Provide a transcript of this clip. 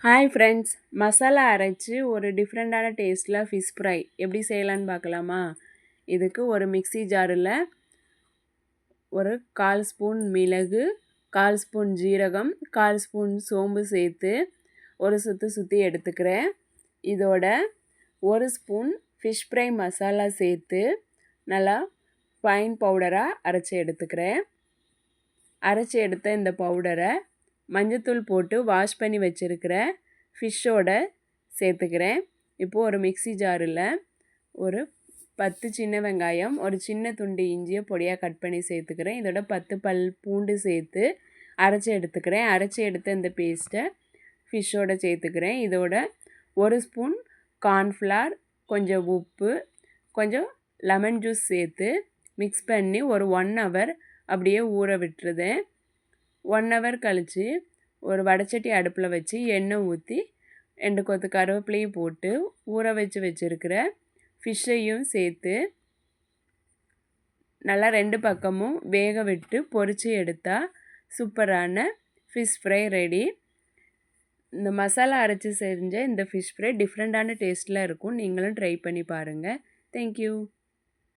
Hi friends, masala அரைச்சி ஒரு டிஃப்ரெண்ட்டான டேஸ்ட்டில் ஃபிஷ் ஃப்ரை எப்படி செய்யலான்னு பார்க்கலாமா? இதுக்கு ஒரு மிக்ஸி ஜாரில் ஒரு 1/4 ஸ்பூன் மிளகு, 1/4 ஸ்பூன் ஜீரகம், 1/4 ஸ்பூன் சோம்பு சேர்த்து ஒரு சுற்றி எடுத்துக்கிறேன். இதோட 1 ஸ்பூன் ஃபிஷ் ஃப்ரை மசாலா சேர்த்து நல்லா ஃபைன் பவுடராக அரைச்சி எடுத்துக்கிறேன். அரைச்சி எடுத்த இந்த பவுடரை மஞ்சத்தூள் போட்டு வாஷ் பண்ணி வச்சுருக்கிற ஃபிஷ்ஷோட சேர்த்துக்கிறேன். இப்போது ஒரு மிக்ஸி ஜாரில் ஒரு 10 சின்ன வெங்காயம், ஒரு சின்ன துண்டு இஞ்சியை பொடியாக கட் பண்ணி சேர்த்துக்கிறேன். இதோட 10 பல் பூண்டு சேர்த்து அரைச்சி எடுத்துக்கிறேன். அரைச்சி எடுத்த இந்த பேஸ்ட்டை ஃபிஷ்ஷோட சேர்த்துக்கிறேன். இதோட 1 ஸ்பூன் கார்ன்ஃப்ளவர், கொஞ்சம் உப்பு, கொஞ்சம் லெமன் ஜூஸ் சேர்த்து மிக்ஸ் பண்ணி ஒரு 1 ஹவர் அப்படியே ஊற விட்டுருதேன். 1 ஹவர் கழித்து ஒரு வடைச்சட்டி அடுப்பில் வச்சு எண்ணெய் ஊற்றி 2 கொத்து கருவேப்பிலையும் போட்டு ஊற வச்சுருக்கிற ஃபிஷ்ஷையும் சேர்த்து நல்லா 2 பக்கமும் வேக விட்டு பொரித்து எடுத்தால் சூப்பரான ஃபிஷ் ஃப்ரை ரெடி. இந்த மசாலா அரைச்சி செஞ்ச இந்த ஃபிஷ் ஃப்ரை டிஃப்ரெண்ட்டான டேஸ்ட்டில் இருக்கும். நீங்களும் ட்ரை பண்ணி பாருங்கள். தேங்க்யூ.